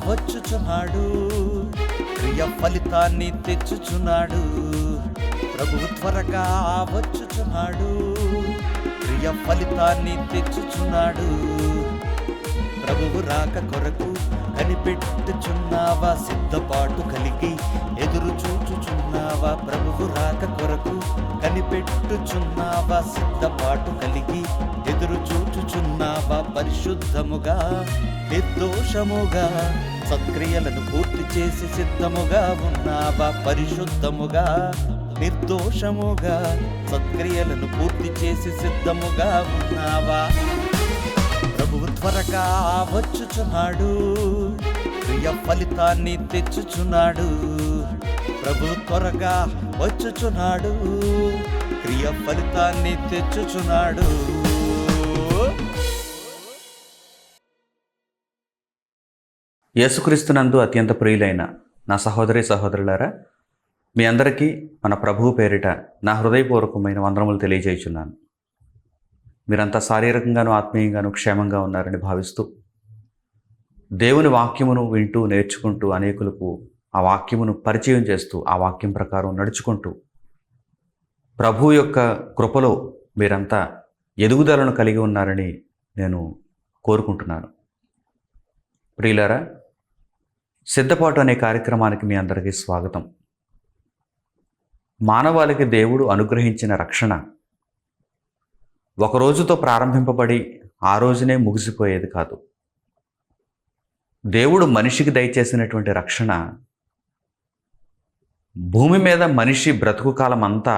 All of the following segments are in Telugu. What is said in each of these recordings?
వచ్చుచున్నాడు, క్రియ ఫలితాన్ని తెచ్చుచున్నాడు. ప్రభువు త్వరగా వచ్చుచున్నాడు, క్రియ ఫలితాన్ని తెచ్చుచున్నాడు. ప్రభువు రాక కొరకు కనిపెట్టుచున్నావా? సిద్ధపాటు కలిగి ఎదురు చూచుచున్నావా? ప్రభువు రాక కొరకు కనిపెట్టుచున్నావా? సిద్ధపాటు కలిగి ఎదురు చూచుచున్నావా? పరిశుద్ధముగా నిర్దోషముగా సత్క్రియలను పూర్తి చేసి సిద్ధముగా ఉన్నావా? పరిశుద్ధముగా నిర్దోషముగా సత్క్రియలను పూర్తి చేసి సిద్ధముగా ఉన్నావా? ప్రభువు త్వరగా వచ్చుచున్నాడు, క్రియ ఫలితాన్ని తెచ్చుచున్నాడు. ప్రభువు త్వరగా వచ్చుచున్నాడు, క్రియ ఫలితాన్ని తెచ్చుచున్నాడు. యేసుక్రీస్తునందు అత్యంత ప్రియులైన నా సహోదరి సహోదరులారా, మీ అందరికీ మన ప్రభువు పేరిట నా హృదయపూర్వకమైన వందనములు తెలియజేయుచున్నాను. మీరంతా శారీరకంగాను ఆత్మీయంగాను క్షేమంగా ఉన్నారని భావిస్తూ, దేవుని వాక్యమును వింటూ నేర్చుకుంటూ అనేకులకు ఆ వాక్యమును పరిచయం చేస్తూ ఆ వాక్యం ప్రకారం నడుచుకుంటూ ప్రభు యొక్క కృపలో మీరంతా ఎదుగుదలను కలిగి ఉన్నారని నేను కోరుకుంటున్నాను. ప్రియులారా, సిద్ధపాటు అనే కార్యక్రమానికి మీ అందరికీ స్వాగతం. మానవాళికి దేవుడు అనుగ్రహించిన రక్షణ ఒక రోజుతో ప్రారంభింపబడి ఆ రోజునే ముగిసిపోయేది కాదు. దేవుడు మనిషికి దయచేసినటువంటి రక్షణ భూమి మీద మనిషి బ్రతుకు కాలం అంతా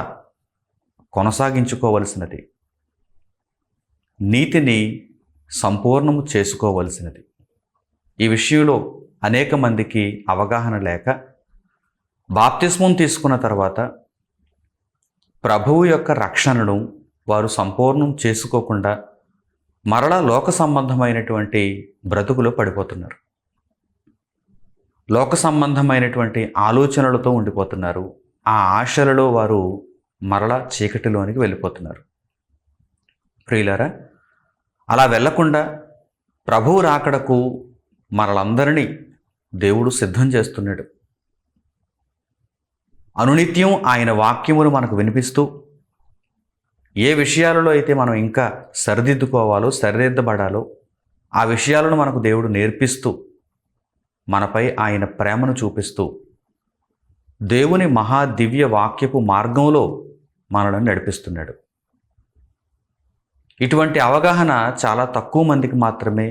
కొనసాగించుకోవలసినది, నీతిని సంపూర్ణము చేసుకోవలసినది. ఈ విషయంలో అనేక మందికి అవగాహన లేక బాప్తిస్మం తీసుకున్న తర్వాత ప్రభువు యొక్క రక్షణను వారు సంపూర్ణం చేసుకోకుండా మరలా లోక సంబంధమైనటువంటి బ్రతుకులో పడిపోతున్నారు. లోక సంబంధమైనటువంటి ఆలోచనలతో ఉండిపోతున్నారు. ఆ ఆశలలో వారు మరలా చీకటిలోనికి వెళ్ళిపోతున్నారు. ప్రియులారా, అలా వెళ్లకుండా ప్రభువు రాకడకు మనలందరినీ దేవుడు సిద్ధం చేస్తున్నాడు. అనునిత్యం ఆయన వాక్యమును మనకు వినిపిస్తూ, ఏ విషయాలలో అయితే మనం ఇంకా సరిదిద్దుకోవాలో సరిదిద్దబడాలో ఆ విషయాలను మనకు దేవుడు నేర్పిస్తూ, మనపై ఆయన ప్రేమను చూపిస్తూ దేవుని మహాదివ్య వాక్యపు మార్గంలో మనల్ని నడిపిస్తున్నాడు. ఇటువంటి అవగాహన చాలా తక్కువ మందికి మాత్రమే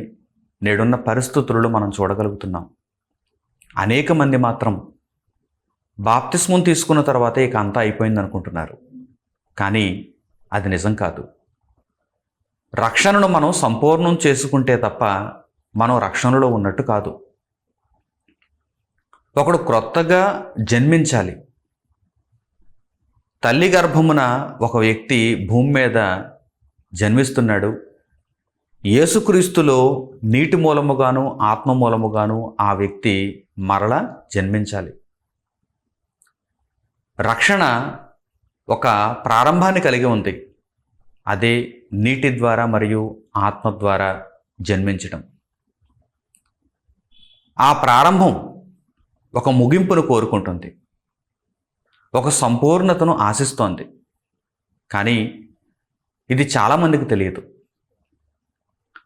నేడున్న పరిస్థితులలో మనం చూడగలుగుతున్నాం. అనేక మంది మాత్రం బాప్తిస్మం తీసుకున్న తర్వాతే ఇక అంతా అయిపోయింది అనుకుంటున్నారు. కానీ అది నిజం కాదు. రక్షణను మనం సంపూర్ణం చేసుకుంటే తప్ప మనం రక్షణలో ఉన్నట్టు కాదు. ఒకడు క్రొత్తగా జన్మించాలి. తల్లి గర్భమున ఒక వ్యక్తి భూమి మీద జన్మిస్తున్నాడు. యేసుక్రీస్తులో నీటి మూలముగాను ఆత్మ మూలముగాను ఆ వ్యక్తి మరలా జన్మించాలి. రక్షణ ఒక ప్రారంభాన్ని కలిగి ఉంది. అదే నీటి ద్వారా మరియు ఆత్మ ద్వారా జన్మించడం. ఆ ప్రారంభం ఒక ముగింపును కోరుకుంటుంది, ఒక సంపూర్ణతను ఆశిస్తోంది. కానీ ఇది చాలామందికి తెలియదు.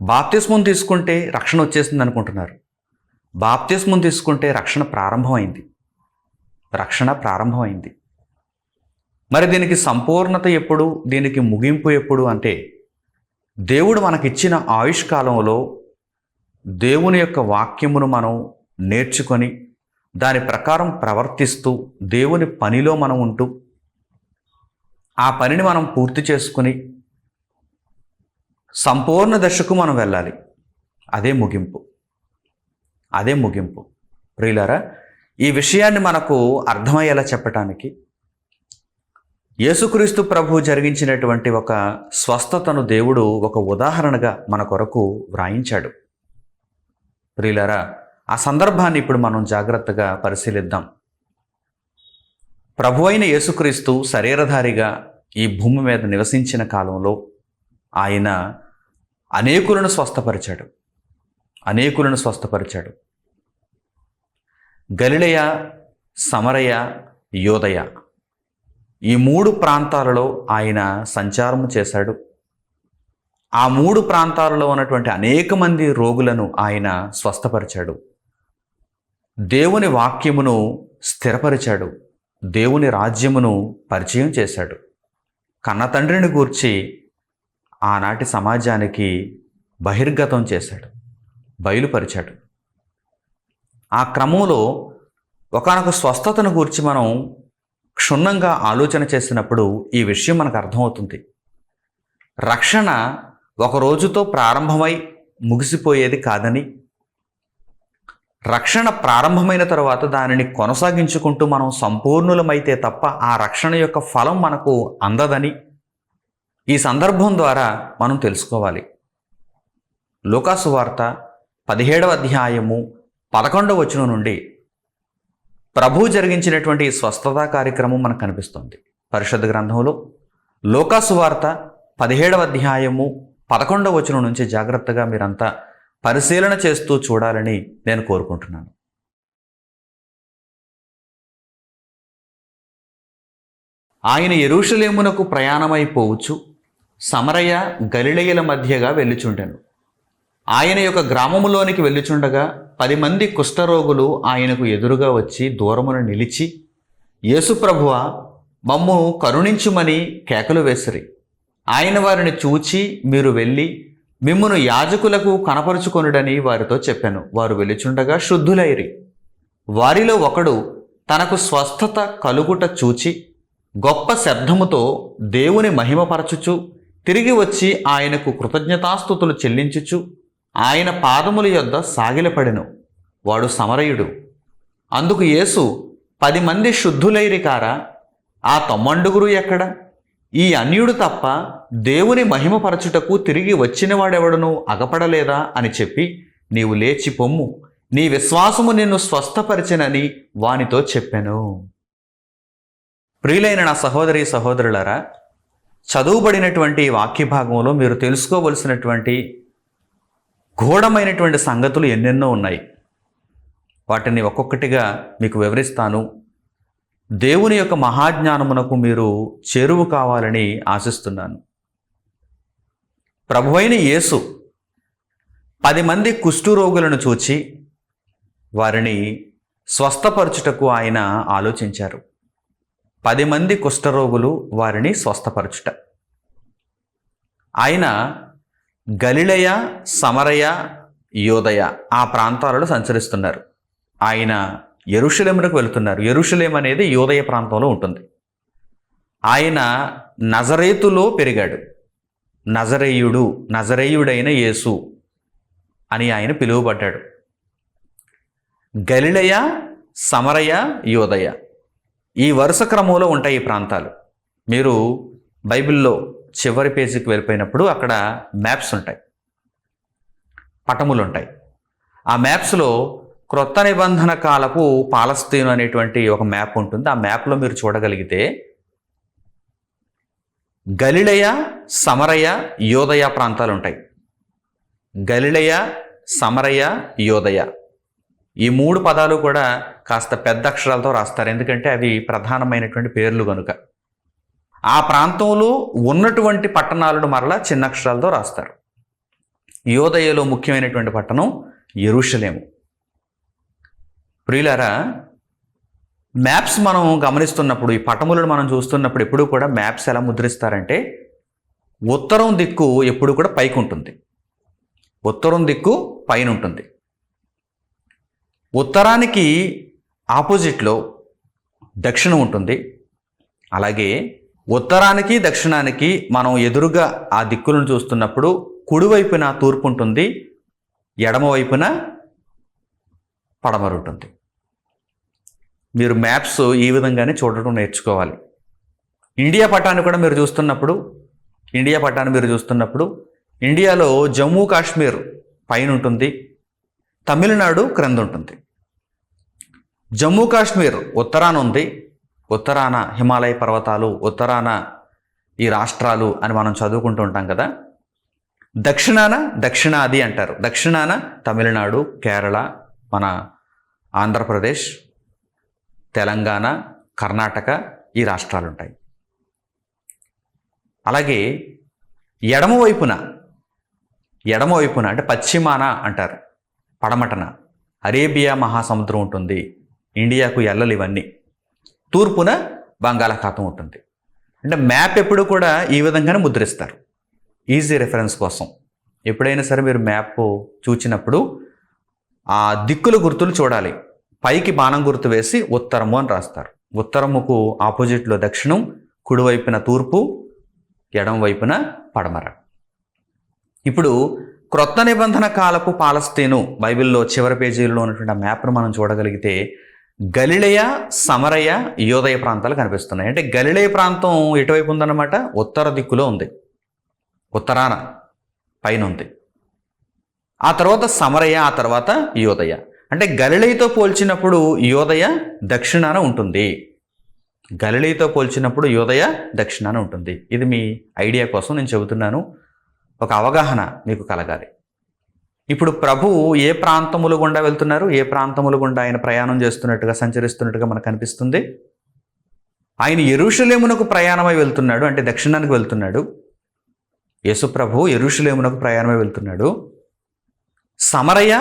బాప్తిస్మం తీసుకుంటే రక్షణ వచ్చేసింది అనుకుంటున్నారు. బాప్తిస్మం తీసుకుంటే రక్షణ ప్రారంభమైంది. మరి దీనికి సంపూర్ణత ఎప్పుడు, దీనికి ముగింపు ఎప్పుడు అంటే, దేవుడు మనకిచ్చిన ఆయుష్కాలంలో దేవుని యొక్క వాక్యమును మనం నేర్చుకొని దాని ప్రకారం ప్రవర్తిస్తూ దేవుని పనిలో మనం ఉంటూ ఆ పనిని మనం పూర్తి చేసుకుని సంపూర్ణ దశకు మనం వెళ్ళాలి. అదే ముగింపు. ప్రియులారా, ఈ విషయాన్ని మనకు అర్థమయ్యేలా చెప్పటానికి యేసుక్రీస్తు ప్రభు జరిగించినటువంటి ఒక స్వస్థతను దేవుడు ఒక ఉదాహరణగా మన కొరకు వ్రాయించాడు. ప్రియులారా, ఆ సందర్భాన్ని ఇప్పుడు మనం జాగ్రత్తగా పరిశీలిద్దాం. ప్రభువైన యేసుక్రీస్తు శరీరధారిగా ఈ భూమి మీద నివసించిన కాలంలో ఆయన అనేకులను స్వస్థపరిచాడు. గలిలయ, సమరయ, యోదయ ఈ 3 ప్రాంతాలలో ఆయన సంచారము చేశాడు. ఆ 3 ప్రాంతాలలో ఉన్నటువంటి అనేక మంది రోగులను ఆయన స్వస్థపరిచాడు. దేవుని వాక్యమును స్థిరపరిచాడు. దేవుని రాజ్యమును పరిచయం చేశాడు. కన్న తండ్రిని గూర్చి ఆనాటి సమాజానికి బహిర్గతం చేశాడు, బయలుపరిచాడు. ఆ క్రమంలో ఒకానొక స్వస్థతను గూర్చి మనం క్షుణ్ణంగా ఆలోచన చేసినప్పుడు ఈ విషయం మనకు అర్థమవుతుంది. రక్షణ ఒక రోజుతో ప్రారంభమై ముగిసిపోయేది కాదని, రక్షణ ప్రారంభమైన తర్వాత దానిని కొనసాగించుకుంటూ మనం సంపూర్ణులమైతే తప్ప ఆ రక్షణ యొక్క ఫలం మనకు అందదని ఈ సందర్భం ద్వారా మనం తెలుసుకోవాలి. లూకాసు వార్త 17వ అధ్యాయము 11వ వచనం నుండి ప్రభువు జరిగించినటువంటి స్వస్థతా కార్యక్రమం మనకు కనిపిస్తుంది. పరిశుద్ధ గ్రంథంలో లూకాసు వార్త 17వ అధ్యాయము 11వ వచనం నుంచి జాగ్రత్తగా మీరంతా పరిశీలన చేస్తూ చూడాలని నేను కోరుకుంటున్నాను. ఆయన యెరూషలేమునకు ప్రయాణమైపోవచ్చు సమరయ గలిలయల మధ్యగా వెళ్ళుచుండెను. ఆయన యొక్క గ్రామములోనికి వెళ్ళుచుండగా 10 మంది కుష్ఠరోగులు ఆయనకు ఎదురుగా వచ్చి దూరమున నిలిచి, యేసు ప్రభువా, మమ్ము కరుణించుమని కేకలు వేసిరి. ఆయన వారిని చూచి, మీరు వెళ్ళి మిమ్మును యాజకులకు కనపరుచుకొనుడని వారితో చెప్పాను. వారు వెళ్ళుచుండగా శుద్ధులైరి. వారిలో ఒకడు తనకు స్వస్థత కలుగుట చూచి గొప్ప శబ్దముతో దేవుని మహిమపరచుచు తిరిగి వచ్చి ఆయనకు కృతజ్ఞతాస్తుతులు చెల్లించుచు ఆయన పాదముల యొద్ద సాగిలపడెను. వాడు సమరయుడు. అందుకు యేసు, 10 మంది శుద్ధులైరి కారా? ఆ 90 ఎక్కడ? ఈ అన్యుడు తప్ప దేవుని మహిమపరచుటకు తిరిగి వచ్చినవాడెవడను అగపడలేదా అని చెప్పి, నీవు లేచి పొమ్ము, నీ విశ్వాసము నిన్ను స్వస్థపరిచెనని వానితో చెప్పాను. ప్రియులైన నా సహోదరి సహోదరులారా, చదువుబడినటువంటి వాక్య భాగంలో మీరు తెలుసుకోవలసినటువంటి గూఢమైనటువంటి సంగతులు ఎన్నెన్నో ఉన్నాయి. వాటిని ఒక్కొక్కటిగా మీకు వివరిస్తాను. దేవుని యొక్క మహాజ్ఞానమునకు మీరు చేరువు కావాలని ఆశిస్తున్నాను. ప్రభువైన యేసు 10 మంది కుష్ఠరోగులను చూచి వారిని స్వస్థపరచుటకు ఆయన ఆలోచించారు. 10 మంది కుష్ఠరోగులు, వారిని స్వస్థపరచుట. ఆయన గలిలయ, సమరయ, యోదయ ఆ ప్రాంతాలలో సంచరిస్తున్నారు. ఆయన యెరూషలేమునకు వెళుతున్నారు. యెరూషలేం అనేది యోదయ ప్రాంతంలో ఉంటుంది. ఆయన నజరేతులో పెరిగాడు. నజరేయుడైన యేసు అని ఆయన పిలువబడ్డాడు. గలిలయ, సమరయ, యోదయ ఈ వరుస క్రమంలో ఉంటాయి ఈ ప్రాంతాలు. మీరు బైబిల్లో చివరి పేజీకి వెళ్ళిపోయినప్పుడు అక్కడ మ్యాప్స్ ఉంటాయి, పటములు ఉంటాయి. ఆ మ్యాప్స్లో క్రొత్త నిబంధన కాలపు పాలస్తీను అనేటువంటి ఒక మ్యాప్ ఉంటుంది. ఆ మ్యాప్లో మీరు చూడగలిగితే గలిలయ, సమరయ, యోదయ ప్రాంతాలు ఉంటాయి. గలిలయ, సమరయ, యోదయ ఈ 3 పదాలు కూడా కాస్త పెద్ద అక్షరాలతో రాస్తారు, ఎందుకంటే అవి ప్రధానమైనటువంటి పేర్లు కనుక. ఆ ప్రాంతంలో ఉన్నటువంటి పట్టణాలను మరలా చిన్న అక్షరాలతో రాస్తారు. యోదయలో ముఖ్యమైనటువంటి పట్టణం యెరూషలేము. ప్రియులారా, మ్యాప్స్ మనం గమనిస్తున్నప్పుడు, ఈ పటములను మనం చూస్తున్నప్పుడు ఎప్పుడు కూడా మ్యాప్స్ ఎలా ముద్రిస్తారంటే, ఉత్తరం దిక్కు ఎప్పుడు కూడా పైకి ఉంటుంది. ఉత్తరం దిక్కు పైన ఉంటుంది. ఉత్తరానికి ఆపోజిట్లో దక్షిణం ఉంటుంది. అలాగే ఉత్తరానికి దక్షిణానికి మనం ఎదురుగా ఆ దిక్కులను చూస్తున్నప్పుడు కుడివైపున తూర్పు ఉంటుంది, ఎడమవైపున పడమర ఉంటుంది. మీరు మ్యాప్స్ ఈ విధంగానే చూడటం నేర్చుకోవాలి. ఇండియా పటాన్ని కూడా మీరు చూస్తున్నప్పుడు ఇండియాలో జమ్మూ కాశ్మీర్ పైన ఉంటుంది, తమిళనాడు క్రింద ఉంటుంది. జమ్మూ కాశ్మీర్ ఉత్తరాన ఉంది, ఉత్తరాన హిమాలయ పర్వతాలు, ఉత్తరాన ఈ రాష్ట్రాలు అని మనం చదువుకుంటూ ఉంటాం కదా. దక్షిణాన దక్షిణాది అంటారు. దక్షిణాన తమిళనాడు, కేరళ, మన ఆంధ్రప్రదేశ్, తెలంగాణ, కర్ణాటక ఈ రాష్ట్రాలు ఉంటాయి. అలాగే ఎడమవైపున అంటే పశ్చిమాన అంటారు, పడమటన అరేబియా మహాసముద్రం ఉంటుంది, ఇండియాకు ఎల్లలు ఇవన్నీ. తూర్పున బంగాళాఖాతం ఉంటుంది. అంటే మ్యాప్ ఎప్పుడు కూడా ఈ విధంగానే ముద్రిస్తారు, ఈజీ రెఫరెన్స్ కోసం. ఎప్పుడైనా సరే మీరు మ్యాప్ చూచినప్పుడు ఆ దిక్కుల గుర్తులు చూడాలి. పైకి బాణం గుర్తు వేసి ఉత్తరము అని రాస్తారు. ఉత్తరముకు ఆపోజిట్లో దక్షిణం, కుడివైపున తూర్పు, ఎడం వైపున పడమర. ఇప్పుడు క్రొత్త నిబంధన కాలపు పాలస్తీను బైబిల్లో చివరి పేజీల్లో ఉన్నటువంటి ఆ మ్యాప్ను మనం చూడగలిగితే గలిలయ, సమరయ, యోదయ ప్రాంతాలు కనిపిస్తున్నాయి. అంటే గలిలయ ప్రాంతం ఎటువైపు ఉందన్నమాట? ఉత్తర దిక్కులో ఉంది, ఉత్తరాన పైన ఉంది. ఆ తర్వాత సమరయ, ఆ తర్వాత యోదయ. అంటే గలిలయతో పోల్చినప్పుడు యోదయ దక్షిణాన ఉంటుంది. గలిలయతో పోల్చినప్పుడు యోదయ దక్షిణాన ఉంటుంది. ఇది మీ ఐడియా కోసం నేను చెబుతున్నాను, ఒక అవగాహన మీకు కలగాలి. ఇప్పుడు ప్రభువు ఏ ప్రాంతములు గుండా వెళ్తున్నారు, ఏ ప్రాంతములు గుండా ఆయన ప్రయాణం చేస్తున్నట్టుగా, సంచరిస్తున్నట్టుగా మనకు కనిపిస్తుంది. ఆయన యెరూషలేమునకు ప్రయాణమై వెళ్తున్నాడు, అంటే దక్షిణానికి వెళ్తున్నాడు. యేసు ప్రభు యెరూషలేమునకు ప్రయాణమై వెళ్తున్నాడు. సమరయ,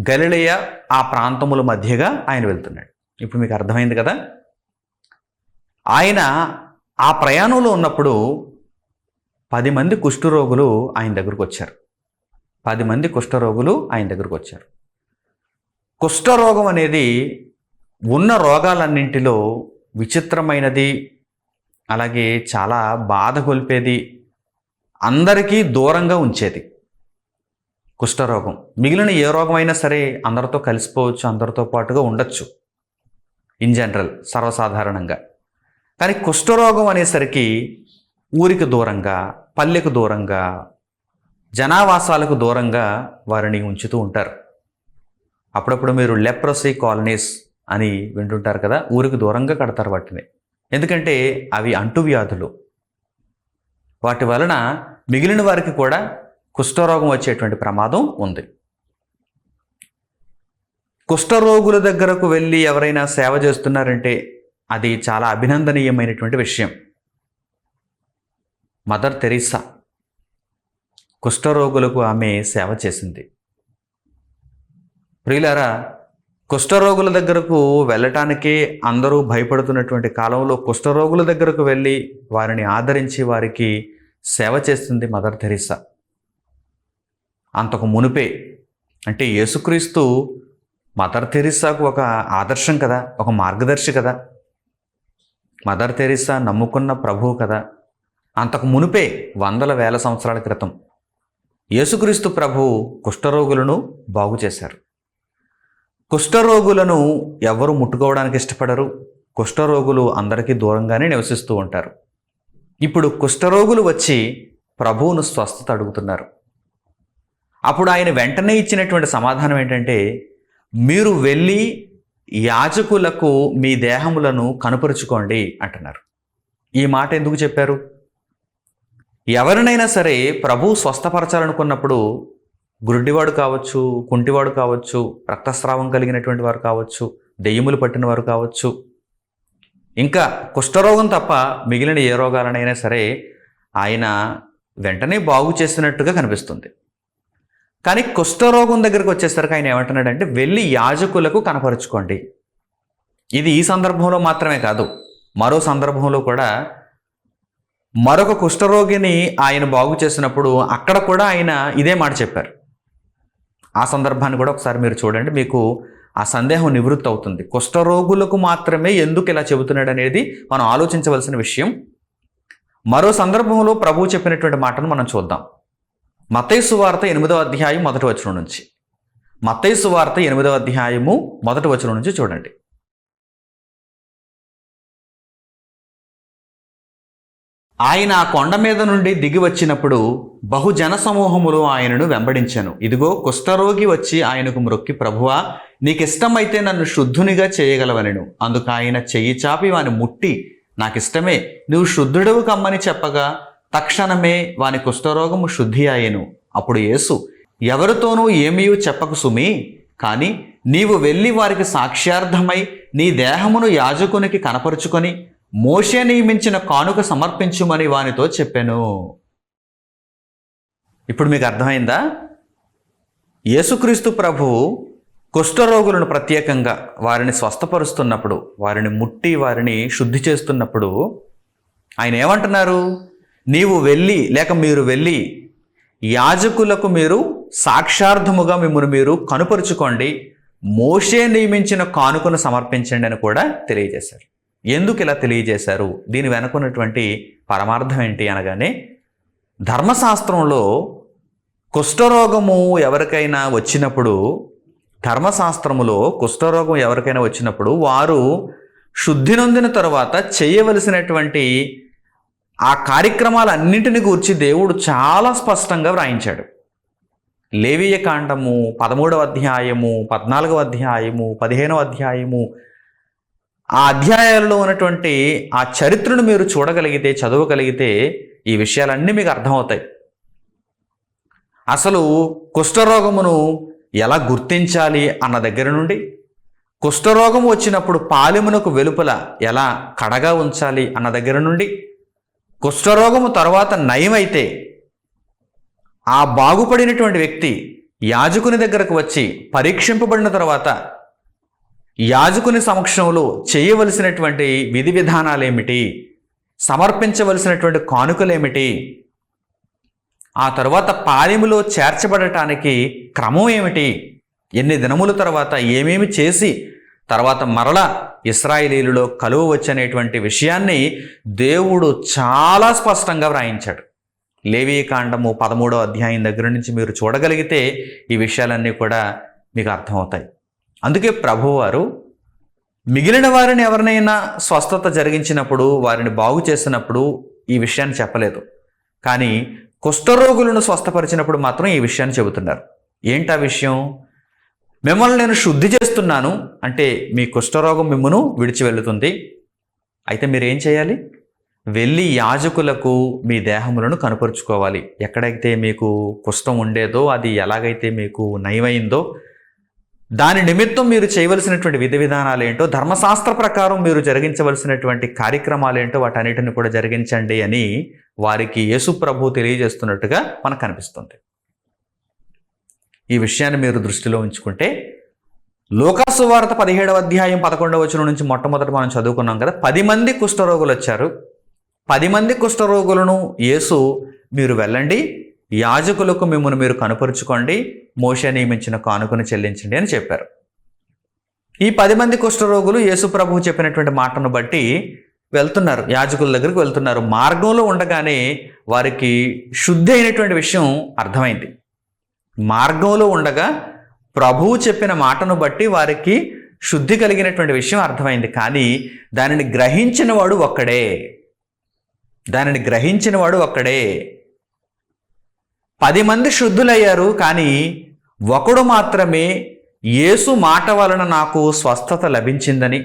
గలిలయ ఆ ప్రాంతముల మధ్యగా ఆయన వెళ్తున్నాడు. ఇప్పుడు మీకు అర్థమైంది కదా. ఆయన ఆ ప్రయాణంలో ఉన్నప్పుడు 10 మంది కుష్ఠరోగులు ఆయన దగ్గరకు వచ్చారు. 10 మంది కుష్ఠరోగులు ఆయన దగ్గరకు వచ్చారు. కుష్ఠరోగం అనేది ఉన్న రోగాలన్నింటిలో విచిత్రమైనది, అలాగే చాలా బాధ కొల్పేది, అందరికీ దూరంగా ఉంచేది కుష్ఠరోగం. మిగిలిన ఏ రోగమైనా సరే అందరితో కలిసిపోవచ్చు, అందరితో పాటుగా ఉండొచ్చు ఇన్ జనరల్, సర్వసాధారణంగా. కానీ కుష్ఠరోగం అనేసరికి ఊరికి దూరంగా, పల్లెకు దూరంగా, జనావాసాలకు దూరంగా వారిని ఉంచుతూ ఉంటారు. అప్పుడప్పుడు మీరు లెప్రసీ కాలనీస్ అని వింటుంటారు కదా, ఊరికి దూరంగా కడతారు వాటిని. ఎందుకంటే అవి అంటువ్యాధులు. వాటి వలన మిగిలిన వారికి కూడా కుష్ఠరోగం వచ్చేటువంటి ప్రమాదం ఉంది. కుష్ఠరోగుల దగ్గరకు వెళ్ళి ఎవరైనా సేవ చేస్తున్నారంటే అది చాలా అభినందనీయమైనటువంటి విషయం. మదర్ తెరీసా కుష్ఠరోగులకు ఆమె సేవ చేసింది. ప్రియులారా, కుష్ఠరోగుల దగ్గరకు వెళ్ళటానికే అందరూ భయపడుతున్నటువంటి కాలంలో కుష్ఠరోగుల దగ్గరకు వెళ్ళి వారిని ఆదరించి వారికి సేవ చేస్తుంది మదర్ తెరీసా. అంతకు మునుపే, అంటే యేసుక్రీస్తు మదర్ తెరీసాకు ఒక ఆదర్శం కదా, ఒక మార్గదర్శి కదా. మదర్ తెరీసా నమ్ముకున్న ప్రభువు కదా. అంతకు మునుపే 100,000 సంవత్సరాల క్రితం యేసుక్రీస్తు ప్రభువు కుష్ఠరోగులను బాగు చేశారు. కుష్ఠరోగులను ఎవరు ముట్టుకోవడానికి ఇష్టపడరు. కుష్ఠరోగులు అందరికీ దూరంగానే నివసిస్తూ ఉంటారు. ఇప్పుడు కుష్ఠరోగులు వచ్చి ప్రభువును స్వస్థత అడుగుతున్నారు. అప్పుడు ఆయన వెంటనే ఇచ్చినటువంటి సమాధానం ఏంటంటే, మీరు వెళ్ళి యాజకులకు మీ దేహములను కనుపరుచుకోండి అంటున్నారు. ఈ మాట ఎందుకు చెప్పారు? ఎవరినైనా సరే ప్రభువు స్వస్థపరచాలనుకున్నప్పుడు, గుడ్డివాడు కావచ్చు, కుంటివాడు కావచ్చు, రక్తస్రావం కలిగినటువంటి వారు కావచ్చు, దెయ్యములు పట్టిన వారు కావచ్చు, ఇంకా కుష్ఠరోగం తప్ప మిగిలిన ఏ రోగాలనైనా సరే ఆయన వెంటనే బాగు చేస్తున్నట్టుగా కనిపిస్తుంది. కానీ కుష్ఠరోగం దగ్గరికి వచ్చేసరికి ఆయన ఏమంటున్నాడంటే, వెళ్ళి యాజకులకు కనపరుచుకోండి. ఇది ఈ సందర్భంలో మాత్రమే కాదు, మరో సందర్భంలో కూడా మరొక కుష్ఠరోగిని ఆయన బాగు చేసినప్పుడు అక్కడ కూడా ఆయన ఇదే మాట చెప్పారు. ఆ సందర్భాన్ని కూడా ఒకసారి మీరు చూడండి, మీకు ఆ సందేహం నివృత్తి అవుతుంది. కుష్ఠరోగులకు మాత్రమే ఎందుకు ఇలా చెబుతున్నాడు అనేది మనం ఆలోచించవలసిన విషయం. మరో సందర్భంలో ప్రభువు చెప్పినటువంటి మాటను మనం చూద్దాం. మత్తయి సువార్త 8వ అధ్యాయం 1వ వచనం నుంచి. మత్తయి సువార్త 8వ అధ్యాయము 1వ వచనం నుంచి చూడండి. ఆయన ఆ కొండ మీద నుండి దిగి వచ్చినప్పుడు బహుజన సమూహములు ఆయనను వెంబడించెను. ఇదిగో కుష్ఠరోగి వచ్చి ఆయనకు మ్రొక్కి, ప్రభువా, నీకిష్టమైతే నన్ను శుద్ధునిగా చేయగలవనెను. అందుకు ఆయన చెయ్యి చాపి వాని ముట్టి, నాకిష్టమే, నువ్వు శుద్ధుడవు కమ్మని చెప్పగా తక్షణమే వాని కుష్ఠరోగము శుద్ధి అయ్యెను. అప్పుడు యేసు, ఎవరితోనూ ఏమీ చెప్పకు సుమి, కానీ నీవు వెళ్ళి వారికి సాక్ష్యార్థమై నీ దేహమును యాజకునికి కనపరుచుకొని మోషే నియమించిన కానుక సమర్పించుమని వానితో చెప్పాను. ఇప్పుడు మీకు అర్థమైందా? యేసుక్రీస్తు ప్రభువు కుష్ఠరోగులను ప్రత్యేకంగా వారిని స్వస్థపరుస్తున్నప్పుడు, వారిని ముట్టి వారిని శుద్ధి చేస్తున్నప్పుడు ఆయన ఏమంటున్నారు? నీవు వెళ్ళి, లేక మీరు వెళ్ళి యాజకులకు మీరు సాక్షార్థముగా మిమ్మల్ని మీరు కనుపరుచుకోండి, మోషే నియమించిన కానుకను సమర్పించండి అని కూడా తెలియజేశారు. ఎందుకు ఇలా తెలియజేశారు? దీని వెనుకున్నటువంటి పరమార్థం ఏంటి అనగానే, ధర్మశాస్త్రంలో కుష్ఠరోగము ఎవరికైనా వచ్చినప్పుడు, ధర్మశాస్త్రములో కుష్ఠరోగం ఎవరికైనా వచ్చినప్పుడు వారు శుద్ధి నొందిన తరువాత చేయవలసినటువంటి ఆ కార్యక్రమాలన్నింటిని గూర్చి దేవుడు చాలా స్పష్టంగా వ్రాయించాడు. లేవీయ కాండము 13వ అధ్యాయము, 14వ అధ్యాయము, 15వ అధ్యాయము, ఆ అధ్యాయాలలో ఉన్నటువంటి ఆ చరిత్రను మీరు చూడగలిగితే, చదవగలిగితే ఈ విషయాలన్నీ మీకు అర్థమవుతాయి. అసలు కుష్ఠరోగమును ఎలా గుర్తించాలి అన్న దగ్గర నుండి, కుష్ఠరోగం వచ్చినప్పుడు పాలెమునకు వెలుపల ఎలా కడగా ఉంచాలి అన్న దగ్గర నుండి, కుష్ఠరోగము తర్వాత నయమైతే ఆ బాగుపడినటువంటి వ్యక్తి యాజకుని దగ్గరకు వచ్చి పరీక్షింపబడిన తర్వాత యాజకుని సమక్షంలో చేయవలసినటువంటి విధి విధానాలు ఏమిటి, సమర్పించవలసినటువంటి కానుకలేమిటి, ఆ తర్వాత పాలెములో చేర్చబడటానికి క్రమం ఏమిటి, ఎన్ని దినముల తర్వాత ఏమేమి చేసి తర్వాత మరలా ఇశ్రాయేలీయులలో కలువ వచ్చనేటువంటి విషయాన్ని దేవుడు చాలా స్పష్టంగా వ్రాయించాడు. లేవీయ కాండము 13వ అధ్యాయం దగ్గర నుంచి మీరు చూడగలిగితే ఈ విషయాలన్నీ కూడా మీకు అర్థమవుతాయి. అందుకే ప్రభువారు మిగిలిన వారిని ఎవరినైనా స్వస్థత జరిగించినప్పుడు, వారిని బాగు చేసినప్పుడు ఈ విషయాన్ని చెప్పలేదు. కానీ కుష్ఠరోగులను స్వస్థపరిచినప్పుడు మాత్రం ఈ విషయాన్ని చెబుతున్నారు. ఏంటా విషయం? మిమ్మల్ని నేను శుద్ధి చేస్తున్నాను అంటే మీ కుష్ఠరోగం మిమ్మను విడిచి వెళుతుంది. అయితే మీరేం చేయాలి? వెళ్ళి యాజకులకు మీ దేహములను కనపరుచుకోవాలి. ఎక్కడైతే మీకు కుష్ఠం ఉండేదో, అది ఎలాగైతే మీకు నయమైందో, దాని నిమిత్తం మీరు చేయవలసినటువంటి విధి విధానాలు ఏంటో, ధర్మశాస్త్ర ప్రకారం మీరు జరిగించవలసినటువంటి కార్యక్రమాలు ఏంటో వాటన్నిటిని కూడా జరిగించండి అని వారికి యేసు ప్రభు తెలియజేస్తున్నట్టుగా మనకు కనిపిస్తుంది. ఈ విషయాన్ని మీరు దృష్టిలో ఉంచుకుంటే, లూకాసు వార్త 17వ అధ్యాయం 11వ వచనం నుంచి మొట్టమొదట మనం చదువుకున్నాం కదా, 10 మంది కుష్ఠరోగులు వచ్చారు. 10 మంది కుష్ఠరోగులను యేసు మీరు వెళ్ళండి, యాజకులకు మిమ్మల్ని మీరు కనుపరుచుకోండి, మోషే నియమించిన కానుకను చెల్లించండి అని చెప్పారు. ఈ 10 మంది కుష్ఠరోగులు యేసు ప్రభువు చెప్పినటువంటి మాటను బట్టి వెళ్తున్నారు, యాజకుల దగ్గరికి వెళ్తున్నారు. మార్గంలో ఉండగానే వారికి శుద్ధి అయినటువంటి విషయం అర్థమైంది. మార్గంలో ఉండగా ప్రభువు చెప్పిన మాటను బట్టి వారికి శుద్ధి కలిగినటువంటి విషయం అర్థమైంది. కానీ దానిని గ్రహించిన వాడు ఒక్కడే. 10 మంది శుద్ధులయ్యారు, కానీ ఒకడు మాత్రమే యేసు మాట వలన నాకు స్వస్థత లభించిందని,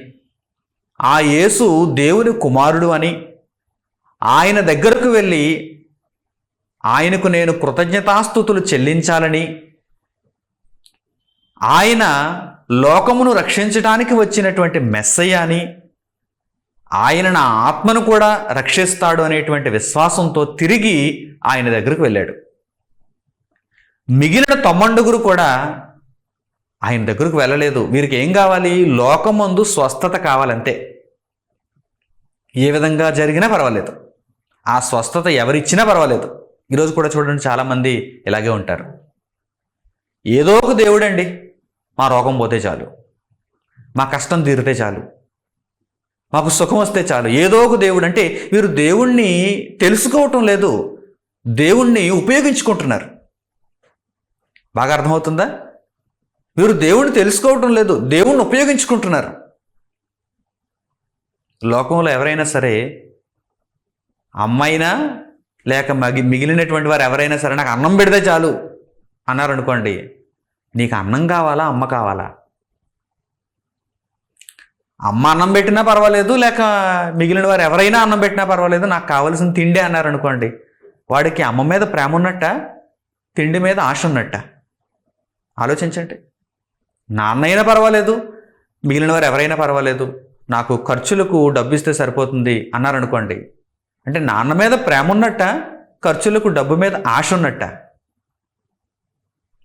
ఆ యేసు దేవుని కుమారుడు అని, ఆయన దగ్గరకు వెళ్ళి ఆయనకు నేను కృతజ్ఞతాస్తుతులు చెల్లించాలని, ఆయన లోకమును రక్షించడానికి వచ్చినటువంటి మెస్సయ్య అని, ఆయన నా ఆత్మను కూడా రక్షిస్తాడు అనేటువంటి విశ్వాసంతో తిరిగి ఆయన దగ్గరకు వెళ్ళాడు. మిగిలిన 90 కూడా ఆయన దగ్గరకు వెళ్ళలేదు. వీరికి ఏం కావాలి? లోకమందు స్వస్థత కావాలంతే. ఏ విధంగా జరిగినా పర్వాలేదు, ఆ స్వస్థత ఎవరిచ్చినా పర్వాలేదు. ఈరోజు కూడా చూడండి, చాలామంది ఇలాగే ఉంటారు. ఏదో ఒక దేవుడండి, మా రోగం పోతే చాలు, మా కష్టం తీరితే చాలు, మాకు సుఖం వస్తే చాలు. ఏదో ఒక దేవుడు. అంటే వీరు దేవుణ్ణి తెలుసుకోవటం లేదు, దేవుణ్ణి ఉపయోగించుకుంటున్నారు. బాగా అర్థమవుతుందా? వీరు దేవుణ్ణి తెలుసుకోవటం లేదు, దేవుణ్ణి ఉపయోగించుకుంటున్నారు. లోకంలో ఎవరైనా సరే, అమ్మైనా లేక మిగిలినటువంటి వారు ఎవరైనా సరే నాకు అన్నం పెడితే చాలు అన్నారనుకోండి, నీకు అన్నం కావాలా, అమ్మ కావాలా? అమ్మ అన్నం పెట్టినా పర్వాలేదు, లేక మిగిలిన వారు ఎవరైనా అన్నం పెట్టినా పర్వాలేదు, నాకు కావలసిన తిండి అన్నారనుకోండి, వాడికి అమ్మ మీద ప్రేమ ఉన్నట్ట, తిండి మీద ఆశ ఉన్నట్ట? ఆలోచించండి. నాన్న అయినా పర్వాలేదు, మిగిలిన వారు ఎవరైనా పర్వాలేదు, నాకు ఖర్చులకు డబ్బు ఇస్తే సరిపోతుంది అన్నారనుకోండి, అంటే నాన్న మీద ప్రేమ ఉన్నట్ట, ఖర్చులకు డబ్బు మీద ఆశ ఉన్నట్ట?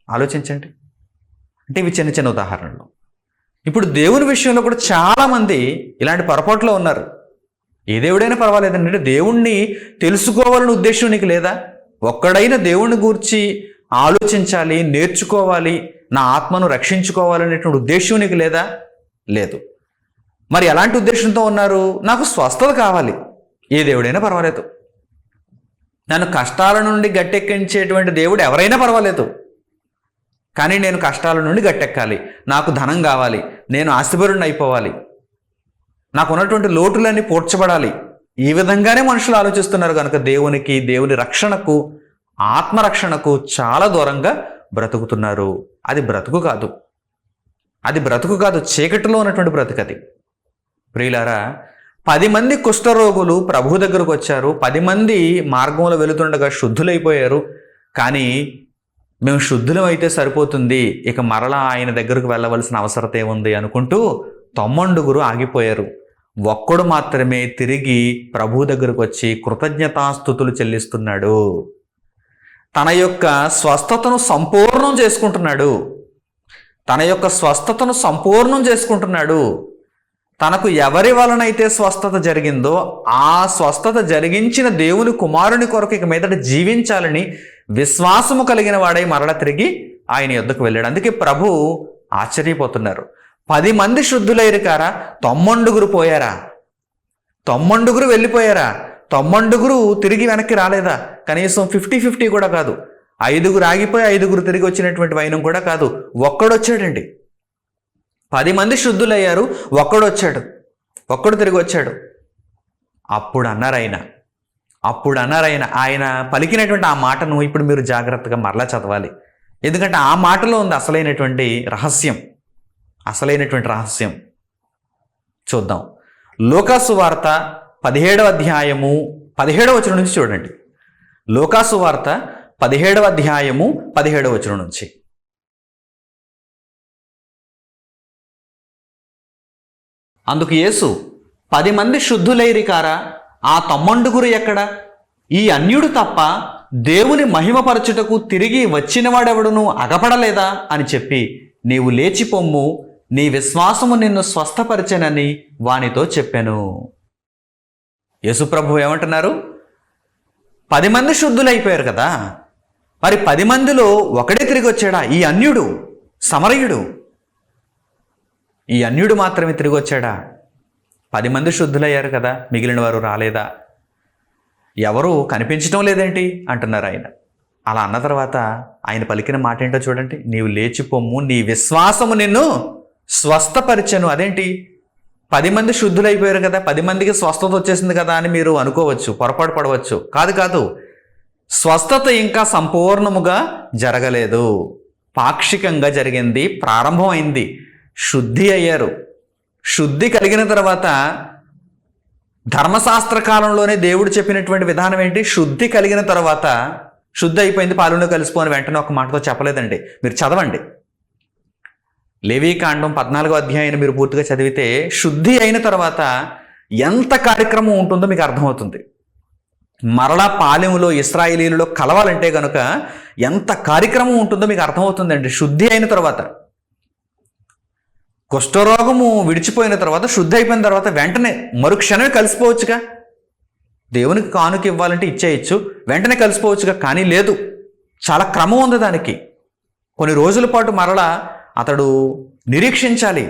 ఆలోచించండి. అంటే ఇవి చిన్న చిన్న ఉదాహరణలు. ఇప్పుడు దేవుని విషయంలో కూడా చాలామంది ఇలాంటి పొరపాట్లో ఉన్నారు. ఏ దేవుడైనా పర్వాలేదండి, అంటే దేవుణ్ణి తెలుసుకోవాలని ఉద్దేశం నీకు లేదా? ఒక్కడైనా దేవుణ్ణి గూర్చి ఆలోచించాలి, నేర్చుకోవాలి, నా ఆత్మను రక్షించుకోవాలనేటువంటి ఉద్దేశం నీకు లేదా? లేదు. మరి ఎలాంటి ఉద్దేశంతో ఉన్నారు? నాకు స్వస్థత కావాలి, ఏ దేవుడైనా పర్వాలేదు, నన్ను కష్టాల నుండి గట్టెక్కించేటువంటి దేవుడు ఎవరైనా పర్వాలేదు, కానీ నేను కష్టాల నుండి గట్టెక్కాలి, నాకు ధనం కావాలి, నేను ఆస్తిపరుడిని అయిపోవాలి, నాకు ఉన్నటువంటి లోటులన్నీ పూడ్చబడాలి. ఈ విధంగానే మనుషులు ఆలోచిస్తున్నారు కనుక దేవునికి, దేవుని రక్షణకు, ఆత్మరక్షణకు చాలా దూరంగా బ్రతుకుతున్నారు. అది బ్రతుకు కాదు, అది బ్రతుకు కాదు, చీకటిలో ఉన్నటువంటి బ్రతుకది. ప్రియులారా, 10 మంది కుష్ఠరోగులు ప్రభు దగ్గరకు వచ్చారు, 10 మంది మార్గంలో వెళుతుండగా శుద్ధులైపోయారు. కానీ మేము శుద్ధులం అయితే సరిపోతుంది, ఇక మరలా ఆయన దగ్గరకు వెళ్ళవలసిన అవసరత ఏముంది అనుకుంటూ 90 ఆగిపోయారు. ఒక్కడు మాత్రమే తిరిగి ప్రభు దగ్గరకు వచ్చి కృతజ్ఞతాస్తుతులు చెల్లిస్తున్నాడు. తన యొక్క స్వస్థతను సంపూర్ణం చేసుకుంటున్నాడు, తన యొక్క స్వస్థతను సంపూర్ణం చేసుకుంటున్నాడు. తనకు ఎవరి వలనైతే స్వస్థత జరిగిందో ఆ స్వస్థత జరిగించిన దేవుని కుమారుని కొరకు ఇక మీదట జీవించాలని విశ్వాసము కలిగిన వాడై మరల తిరిగి ఆయన యొద్దకు వెళ్ళాడు. అందుకే ప్రభు ఆశ్చర్యపోతున్నారు. 10 మంది శుద్ధులైరు కారా, 90 పోయారా? 90 వెళ్ళిపోయారా? 90 తిరిగి వెనక్కి రాలేదా? కనీసం 50-50 కూడా కాదు. 5 ఆగిపోయి 5 తిరిగి వచ్చినటువంటి వైనం కూడా కాదు. ఒక్కడొచ్చాడండి. 10 మంది శుద్ధులయ్యారు, ఒక్కడొచ్చాడు, ఒక్కడు తిరిగి వచ్చాడు. అప్పుడు అన్నారాయన ఆయన పలికినటువంటి ఆ మాటను ఇప్పుడు మీరు జాగ్రత్తగా మరలా చదవాలి. ఎందుకంటే ఆ మాటలో ఉంది అసలైనటువంటి రహస్యం, అసలైనటువంటి రహస్యం. చూద్దాం. లూకాసు వార్త 17వ అధ్యాయము 17వ వచనం నుంచి చూడండి. లూకాసు వార్త 17వ అధ్యాయము 17వ వచనం నుంచి. అందుకు యేసు, 10 మంది శుద్ధులైరి కారా, ఆ 90 ఎక్కడ? ఈ అన్యుడు తప్ప దేవుని మహిమపరచుటకు తిరిగి వచ్చినవాడెవడును అగపడలేదా అని చెప్పి, నీవు లేచి పొమ్ము, నీ విశ్వాసము నిన్ను స్వస్థపరిచెనని వానితో చెప్పాను. యేసుప్రభు ఏమంటున్నారు? 10 మంది శుద్ధులైపోయారు కదా, మరి 10 మందిలో ఒకడే తిరిగి వచ్చాడా? ఈ అన్యుడు, సమరయుడు, ఈ అన్యుడు మాత్రమే తిరిగి వచ్చాడా? 10 మంది శుద్ధులయ్యారు కదా, మిగిలిన వారు రాలేదా? ఎవరు కనిపించడం లేదేంటి అంటున్నారు ఆయన. అలా అన్న తర్వాత ఆయన పలికిన మాట ఏంటో చూడండి. నీవు లేచిపోమ్ము, నీ విశ్వాసము నిన్ను స్వస్థపరిచెను. అదేంటి? 10 మంది శుద్ధులైపోయారు కదా, 10 మందికి స్వస్థత వచ్చేసింది కదా అని మీరు అనుకోవచ్చు, పొరపాటు పడవచ్చు. కాదు, స్వస్థత ఇంకా సంపూర్ణముగా జరగలేదు, పాక్షికంగా జరిగింది, ప్రారంభమైంది. శుద్ధి అయ్యారు. శుద్ధి కలిగిన తర్వాత ధర్మశాస్త్ర కాలంలోనే దేవుడు చెప్పినటువంటి విధానం ఏంటి? శుద్ధి కలిగిన తర్వాత, శుద్ధి అయిపోయింది, పాలులో కలిసిపోని వెంటనే ఒక మాటతో చెప్పలేదండి. మీరు చదవండి. లేవీకాండం 14వ అధ్యాయాన్ని మీరు పూర్తిగా చదివితే శుద్ధి అయిన తర్వాత ఎంత కార్యక్రమం ఉంటుందో మీకు అర్థమవుతుంది. మరలా పాలెములో ఇశ్రాయేలీయులలో కలవాలంటే కనుక ఎంత కార్యక్రమం ఉంటుందో మీకు అర్థమవుతుందండి. శుద్ధి అయిన తర్వాత, కుష్ఠరోగము విడిచిపోయిన తర్వాత, శుద్ధి అయిపోయిన తర్వాత వెంటనే మరుక్షణమే కలిసిపోవచ్చుగా. దేవునికి కానుక ఇవ్వాలంటే ఇచ్చేయచ్చు, వెంటనే కలిసిపోవచ్చుగా. కానీ లేదు, చాలా క్రమం ఉంది దానికి. కొన్ని రోజుల పాటు మరలా అతడు నిరీక్షించాలి,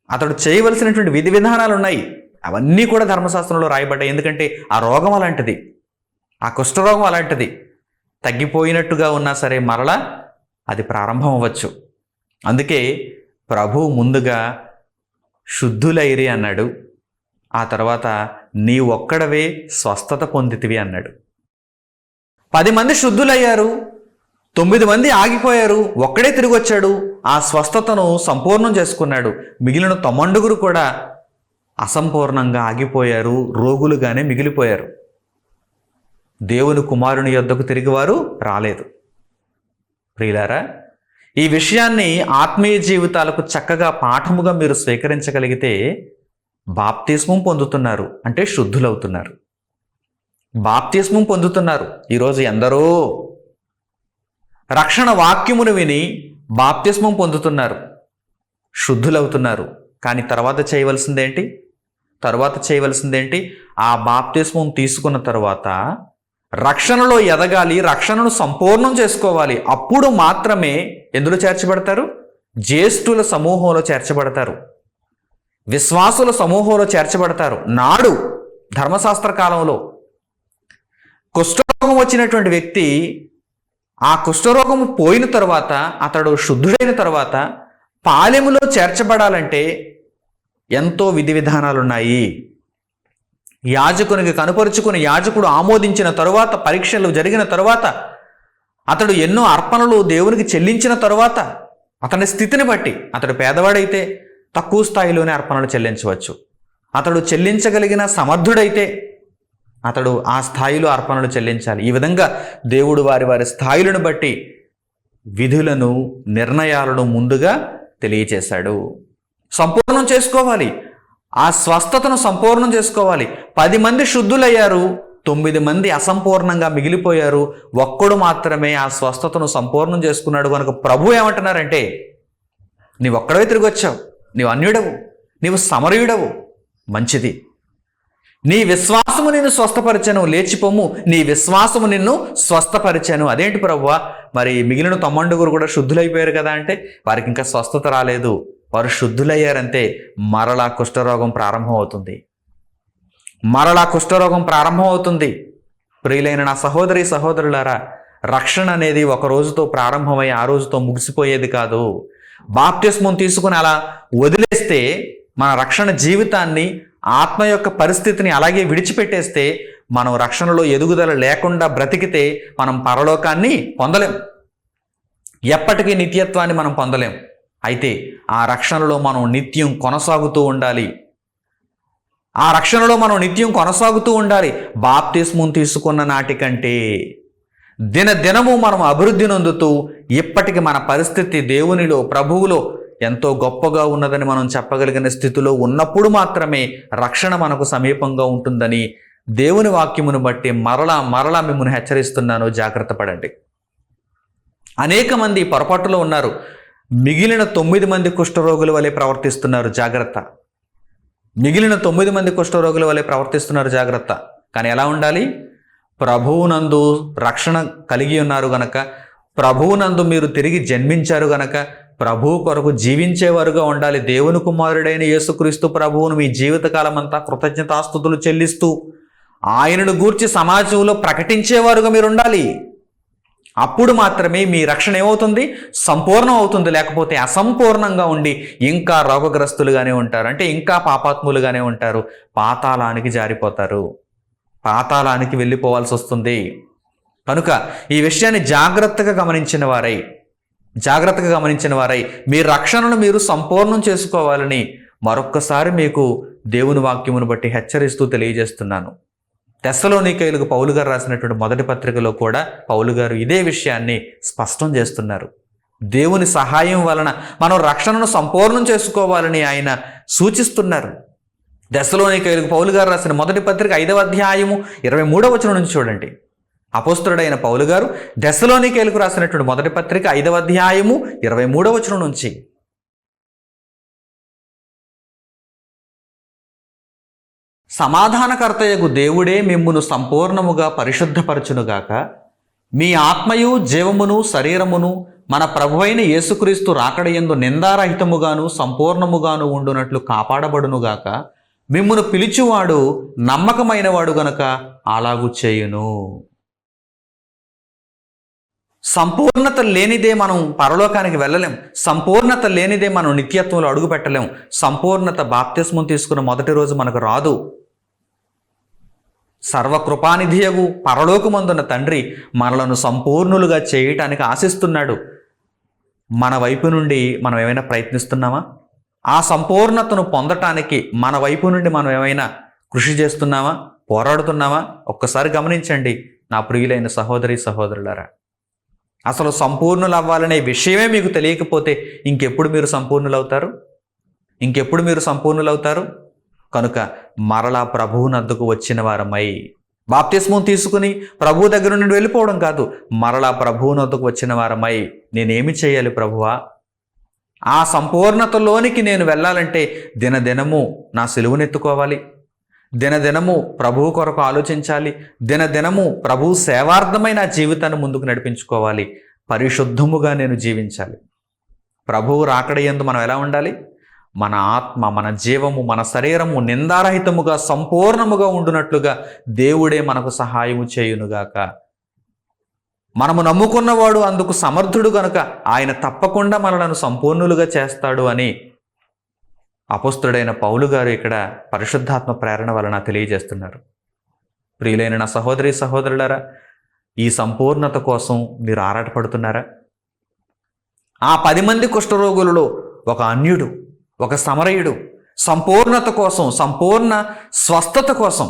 అతడు చేయవలసినటువంటి విధి విధానాలు ఉన్నాయి. అవన్నీ కూడా ధర్మశాస్త్రంలో రాయబడ్డాయి. ఎందుకంటే ఆ రోగం అలాంటిది, ఆ కుష్ఠరోగం అలాంటిది. తగ్గిపోయినట్టుగా ఉన్నా సరే మరలా అది ప్రారంభం అవ్వచ్చు. అందుకే ప్రభు ముందుగా శుద్ధులైరి అన్నాడు, ఆ తర్వాత నీ ఒక్కడవే స్వస్థత పొందితివి అన్నాడు. 10 మంది శుద్ధులయ్యారు, 9 మంది ఆగిపోయారు, ఒక్కడే తిరిగి వచ్చాడు, ఆ స్వస్థతను సంపూర్ణం చేసుకున్నాడు. మిగిలిన 90 కూడా అసంపూర్ణంగా ఆగిపోయారు, రోగులుగానే మిగిలిపోయారు. దేవుని కుమారుని యొద్దకు తిరిగి వారు రాలేదు. ప్రియులారా, ఈ విషయాన్ని ఆత్మీయ జీవితాలకు చక్కగా పాఠముగా మీరు స్వీకరించగలిగితే బాప్తిస్మం పొందుతున్నారు అంటే శుద్ధులవుతున్నారు. బాప్తిస్మం పొందుతున్నారు. ఈరోజు ఎందరో రక్షణ వాక్యమును విని బాప్తిస్మం పొందుతున్నారు, శుద్ధులవుతున్నారు. కానీ తర్వాత చేయవలసిందేంటి? ఆ బాప్తిస్మం తీసుకున్న తర్వాత రక్షణలో ఎదగాలి, రక్షణను సంపూర్ణం చేసుకోవాలి. అప్పుడు మాత్రమే ఎందులో చేర్చబడతారు? జ్యేష్ఠుల సమూహంలో చేర్చబడతారు, విశ్వాసుల సమూహంలో చేర్చబడతారు. నాడు ధర్మశాస్త్ర కాలంలో కుష్ఠరోగం వచ్చినటువంటి వ్యక్తి ఆ కుష్ఠరోగం పోయిన తర్వాత, అతడు శుద్ధుడైన తర్వాత పాలెములో చేర్చబడాలంటే ఎంతో విధి విధానాలున్నాయి. యాజకునికి కనుపరుచుకుని యాజకుడు ఆమోదించిన తరువాత, పరీక్షలు జరిగిన తరువాత, అతడు ఎన్నో అర్పణలు దేవునికి చెల్లించిన తరువాత, అతని స్థితిని బట్టి, అతడు పేదవాడైతే తక్కువ స్థాయిలోనే అర్పణలు చెల్లించవచ్చు, అతడు చెల్లించగలిగిన సమర్థుడైతే అతడు ఆ స్థాయిలో అర్పణలు చెల్లించాలి. ఈ విధంగా దేవుడు వారి స్థాయిలను బట్టి విధులను, నిర్ణయాలను ముందుగా తెలియచేశాడు. సంపూర్ణం చేసుకోవాలి, ఆ స్వస్థతను సంపూర్ణం చేసుకోవాలి. 10 మంది శుద్ధులయ్యారు, 9 మంది అసంపూర్ణంగా మిగిలిపోయారు. ఒక్కడు మాత్రమే ఆ స్వస్థతను సంపూర్ణం చేసుకున్నాడు. కనుక ప్రభు ఏమంటున్నారంటే, నీవు ఒక్కడవే తిరిగి వచ్చావు, నీవు అన్యుడవు, నీవు సమరయుడవు, మంచిది, నీ విశ్వాసము నిన్ను స్వస్థపరిచాను, లేచిపోము, నీ విశ్వాసము నిన్ను స్వస్థపరిచాను. అదేంటి ప్రభువా, మరి మిగిలిన 90 కూడా శుద్ధులైపోయారు కదా అంటే, వారికి ఇంకా స్వస్థత రాలేదు, వారు శుద్ధులయ్యారంతే. మరలా కుష్ఠరోగం ప్రారంభం అవుతుంది. ప్రియులైన నా సహోదరి సహోదరులారా, రక్షణ అనేది ఒక రోజుతో ప్రారంభమై ఆ రోజుతో ముగిసిపోయేది కాదు. బాప్తిస్మం తీసుకుని అలా వదిలేస్తే, మన రక్షణ జీవితాన్ని, ఆత్మ యొక్క పరిస్థితిని అలాగే విడిచిపెట్టేస్తే, మనం రక్షణలో ఎదుగుదల లేకుండా బ్రతికితే మనం పరలోకాన్ని పొందలేం, ఎప్పటికీ నిత్యత్వాన్ని మనం పొందలేం. అయితే ఆ రక్షణలో మనం నిత్యం కొనసాగుతూ ఉండాలి. బాప్తిస్మం తీసుకున్న నాటికంటే దినదినము మనం అభివృద్ధి నొందుతూ, ఇప్పటికి మన పరిస్థితి దేవునిలో, ప్రభువులో ఎంతో గొప్పగా ఉన్నదని మనం చెప్పగలిగిన స్థితిలో ఉన్నప్పుడు మాత్రమే రక్షణ మనకు సమీపంగా ఉంటుందని దేవుని వాక్యమును బట్టి మరలా మిమ్మల్ని హెచ్చరిస్తున్నాను, జాగ్రత్త పడండి. అనేక మంది పొరపాటులో ఉన్నారు. మిగిలిన 9 మంది కుష్ఠరోగుల వలె ప్రవర్తిస్తున్నారు, జాగ్రత్త. కానీ ఎలా ఉండాలి? ప్రభువునందు రక్షణ కలిగి ఉన్నారు గనక, ప్రభువునందు మీరు తిరిగి జన్మించారు గనక, ప్రభువు కొరకు జీవించేవారుగా ఉండాలి. దేవుని కుమారుడైన యేసుక్రీస్తు ప్రభువును మీ జీవితకాలం అంతా కృతజ్ఞతాస్తుతులు చెల్లిస్తూ ఆయనను గూర్చి సమాజంలో ప్రకటించేవారుగా మీరు ఉండాలి. అప్పుడు మాత్రమే మీ రక్షణ ఏమవుతుంది? సంపూర్ణం అవుతుంది. లేకపోతే అసంపూర్ణంగా ఉండి ఇంకా రోగగ్రస్తులుగానే ఉంటారు, అంటే ఇంకా పాపాత్ములుగానే ఉంటారు, పాతాళానికి జారిపోతారు, పాతాళానికి వెళ్ళిపోవాల్సి వస్తుంది. కనుక ఈ విషయాన్ని జాగ్రత్తగా గమనించిన వారై మీ రక్షణను మీరు సంపూర్ణం చేసుకోవాలని మరొక్కసారి మీకు దేవుని వాక్యమును బట్టి హెచ్చరిస్తూ తెలియజేస్తున్నాను. తెస్సలోనికైయులకు పౌలు గారు రాసినటువంటి మొదటి పత్రికలో కూడా పౌలు గారు ఇదే విషయాన్ని స్పష్టం చేస్తున్నారు. దేవుని సహాయం వలన మనం రక్షణను సంపూర్ణం చేసుకోవాలని ఆయన సూచిస్తున్నారు. తెస్సలోనికైయులకు పౌలు గారు రాసిన మొదటి పత్రిక 5వ అధ్యాయము 23వ వచనం నుంచి చూడండి. అపోస్తలుడైన పౌలు గారు తెస్సలోనికైయులకు రాసినటువంటి మొదటి పత్రిక 5వ అధ్యాయము 23వ వచనం నుంచి, సమాధానకర్తయగు దేవుడే మిమ్మును సంపూర్ణముగా పరిశుద్ధపరచునుగాక, మీ ఆత్మయు జీవమును శరీరమును మన ప్రభువైన యేసుక్రీస్తు రాకడయందు నిందారహితముగాను సంపూర్ణముగాను ఉండునట్లు కాపాడబడునుగాక, మిమ్మును పిలిచువాడు నమ్మకమైనవాడు గనక అలాగు చేయును. సంపూర్ణత లేనిదే మనం పరలోకానికి వెళ్ళలేం, సంపూర్ణత లేనిదే మనం నిత్యత్వంలో అడుగు పెట్టలేం. సంపూర్ణత బాప్తిస్మం తీసుకున్న మొదటి రోజు మనకు రాదు. సర్వకృపానిధియగు పరలోకమందున్న తండ్రి మనలను సంపూర్ణులుగా చేయటానికి ఆశిస్తున్నాడు. మన వైపు నుండి మనం ఏమైనా ప్రయత్నిస్తున్నామా? ఆ సంపూర్ణతను పొందటానికి మన వైపు నుండి మనం ఏమైనా కృషి చేస్తున్నామా, పోరాడుతున్నామా? ఒక్కసారి గమనించండి నా ప్రియులైన సహోదరి సహోదరులారా. అసలు సంపూర్ణులు అవ్వాలనే విషయమే మీకు తెలియకపోతే ఇంకెప్పుడు మీరు సంపూర్ణులవుతారు? ఇంకెప్పుడు మీరు సంపూర్ణులవుతారు? కనుక మరలా ప్రభువునద్దకు వచ్చిన వారమై, బాప్తిస్మం తీసుకుని ప్రభువు దగ్గర నుండి వెళ్ళిపోవడం కాదు, మరలా ప్రభువునద్దకు వచ్చిన వారమై నేనేమి చేయాలి ప్రభువా? ఆ సంపూర్ణతలోనికి నేను వెళ్ళాలంటే దినదినము నా సిలువనెత్తుకోవాలి, దినదినము ప్రభువు కొరకు ఆలోచించాలి, దినదినము ప్రభువు సేవార్థమై నా జీవితాన్ని ముందుకు నడిపించుకోవాలి, పరిశుద్ధముగా నేను జీవించాలి. ప్రభువు రాకడ యందు మనం ఎలా ఉండాలి? మన ఆత్మ, మన జీవము, మన శరీరము నిందారహితముగా సంపూర్ణముగా ఉండునట్లుగా దేవుడే మనకు సహాయము చేయునుగాక. మనము నమ్ముకున్నవాడు అందుకు సమర్థుడు గనుక ఆయన తప్పకుండా మనలను సంపూర్ణులుగా చేస్తాడు అని అపోస్తుడైన పౌలు గారు ఇక్కడ పరిశుద్ధాత్మ ప్రేరణ వలన తెలియజేస్తున్నారు. ప్రియులైన నా సహోదరి సహోదరులారా, ఈ సంపూర్ణత కోసం మీరు ఆరాటపడుతున్నారా? ఆ 10 మంది కుష్ఠరోగులలో ఒక అన్యుడు, ఒక సమరయుడు సంపూర్ణత కోసం, సంపూర్ణ స్వస్థత కోసం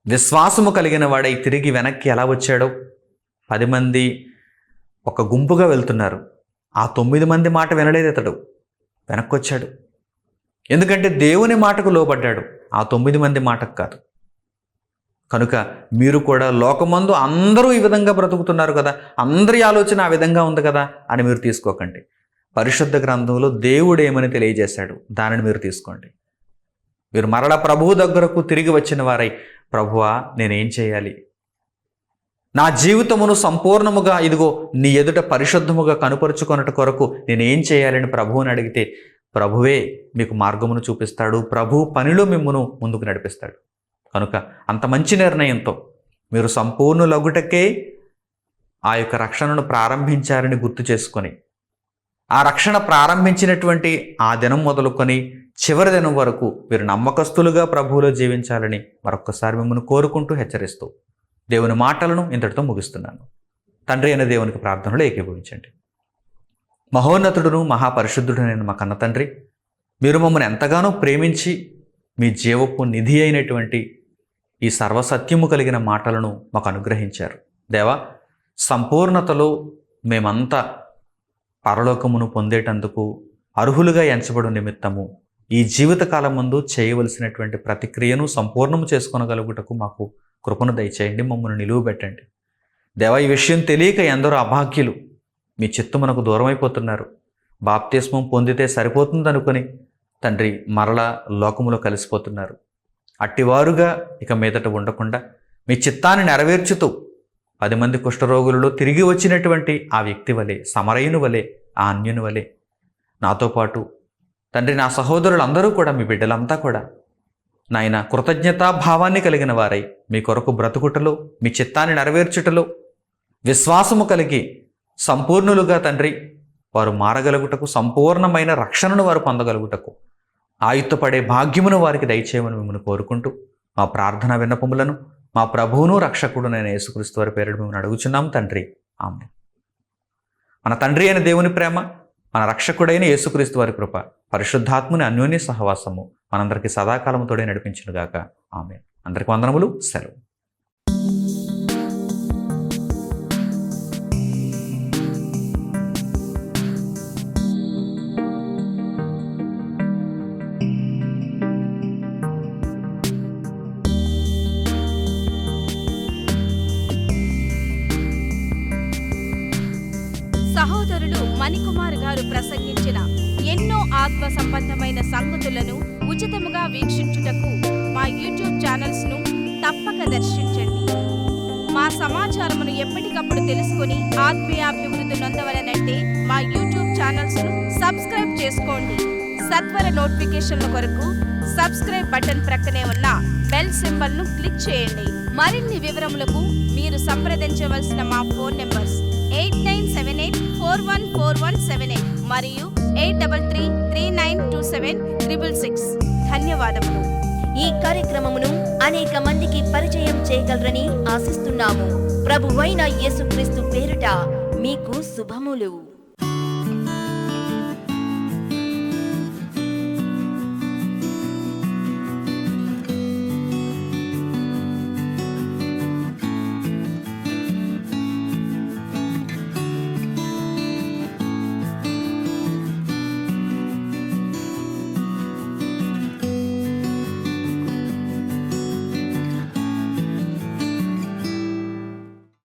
విశ్వాసము కలిగిన వాడై తిరిగి వెనక్కి ఎలా వచ్చాడో, 10 మంది ఒక గుంపుగా వెళ్తున్నారు, ఆ 9 మంది మాట వినలేదు, అతడు వెనక్కి వచ్చాడు. ఎందుకంటే దేవుని మాటకు లోబడ్డాడు, ఆ 9 మంది మాటకు కాదు. కనుక మీరు కూడా లోకమందు అందరూ ఈ విధంగా బ్రతుకుతున్నారు కదా, అందరి ఆలోచన ఆ విధంగా ఉంది కదా అని మీరు తీసుకోకండి. పరిశుద్ధ గ్రంథంలో దేవుడు ఏమని తెలియజేశాడు, దానిని మీరు తీసుకోండి. మీరు మరలా ప్రభువు దగ్గరకు తిరిగి వచ్చిన వారై, ప్రభువా నేనేం చేయాలి? నా జీవితమును సంపూర్ణముగా ఇదిగో నీ ఎదుట పరిశుద్ధముగా కనుపరుచుకొనుట కొరకు నేనేం చేయాలని ప్రభువుని అడిగితే ప్రభువే మీకు మార్గమును చూపిస్తాడు, ప్రభు పనిలో మిమ్మును ముందుకు నడిపిస్తాడు. కనుక అంత మంచి నిర్ణయంతో మీరు సంపూర్ణులగుటకే ఆ యొక్క రక్షణను ప్రారంభించారని గుర్తు చేసుకొని, ఆ రక్షణ ప్రారంభించినటువంటి ఆ దినం మొదలుకొని చివరి దినం వరకు మీరు నమ్మకస్తులుగా ప్రభువులో జీవించాలని మరొక్కసారి మిమ్మల్ని కోరుకుంటూ హెచ్చరిస్తూ దేవుని మాటలను ఇంతటితో ముగిస్తున్నాను. తండ్రి అయిన దేవునికి ప్రార్థనలు ఏకీభవించండి. మహోన్నతుడును మహాపరిశుద్ధుడైన మా కన్న తండ్రి, మీరు మమ్మల్ని ఎంతగానో ప్రేమించి మీ జీవపు నిధి అయినటువంటి ఈ సర్వసత్యము కలిగిన మాటలను మాకు అనుగ్రహించారు. దేవా, సంపూర్ణతలో మేమంతా పరలోకమును పొందేటందుకు అర్హులుగా ఎంచబడు నిమిత్తము ఈ జీవితకాలం ముందు చేయవలసినటువంటి ప్రతిక్రియను సంపూర్ణము చేసుకొనగలుగుటకు మాకు కృపను దయచేయండి, మమ్మల్ని నిలువబెట్టండి. దేవా, ఈ విషయం తెలియక ఎందరో అభాగ్యులు మీ చిత్తమునకు దూరమైపోతున్నారు. బాప్తిస్మం పొందితే సరిపోతుందనుకొని తండ్రి మరలా లోకములో కలిసిపోతున్నారు. అట్టివారుగా ఇక మీదట ఉండకుండా మీ చిత్తాన్ని నెరవేర్చుతూ 10 మంది కుష్ఠరోగులలో తిరిగి వచ్చినటువంటి ఆ వ్యక్తి వలె, సమరయుని వలె, ఆ అన్యుని వలె నాతో పాటు తండ్రి నా సహోదరులందరూ కూడా, మీ బిడ్డలంతా కూడా నాయన కృతజ్ఞతాభావాన్ని కలిగిన వారై మీ కొరకు బ్రతుకుటలో, మీ చిత్తాన్ని నెరవేర్చుటలో విశ్వాసము కలిగి సంపూర్ణులుగా తండ్రి వారు మారగలుగుటకు, సంపూర్ణమైన రక్షణను వారు పొందగలుగుటకు ఆయుత్తపడే భాగ్యమును వారికి దయచేయమని మిమ్మల్ని కోరుకుంటూ మా ప్రార్థన విన్నపములను మా ప్రభువును రక్షకుడు నేను యేసుక్రీస్తు వారి పేరిట మిమ్మల్ని అడుగుచున్నాం తండ్రి, ఆమేన్. మన తండ్రి అయిన దేవుని ప్రేమ, మన రక్షకుడైన యేసుక్రీస్తు వారి కృప, పరిశుద్ధాత్ముని అన్యోన్య సహవాసము మనందరికీ సదాకాలముతోడే నడిపించునుగాక, ఆమేన్. అందరికి వందనములు, సెలవు. సహోదరులు మణికుమార్ గారు ప్రసంగించిన ఎన్నో ఆత్మ సంబంధమైన సంగతులను ఉచితముగా వీక్షించుటకు మా యూట్యూబ్ ఛానల్స్ ను తప్పక దర్శించండి. మా సమాచారమును ఎప్పటికప్పుడు తెలుసుకుని ఆత్మీయాభివృద్ధి నొందవలనంటే మా యూట్యూబ్ ఛానల్స్ ను సబ్స్క్రైబ్ చేసుకోండి. సత్వర నోటిఫికేషన్ల కొరకు సబ్స్క్రైబ్ బటన్ ప్రక్కనే ఉన్న బెల్ సింబల్ ను క్లిక్ చేయండి. మరిన్ని వివరములకు మీరు సంప్రదించవలసిన మా ఫోన్ నెంబర్స్ 8978414178 మరియు 8333927666. ధన్యవాదములు. ఈ కార్యక్రమమును అనేక మందికి పరిచయం చేయగలరని ఆశిస్తున్నాము. ప్రభువైన యేసుక్రీస్తు పేరిట మీకు శుభములు.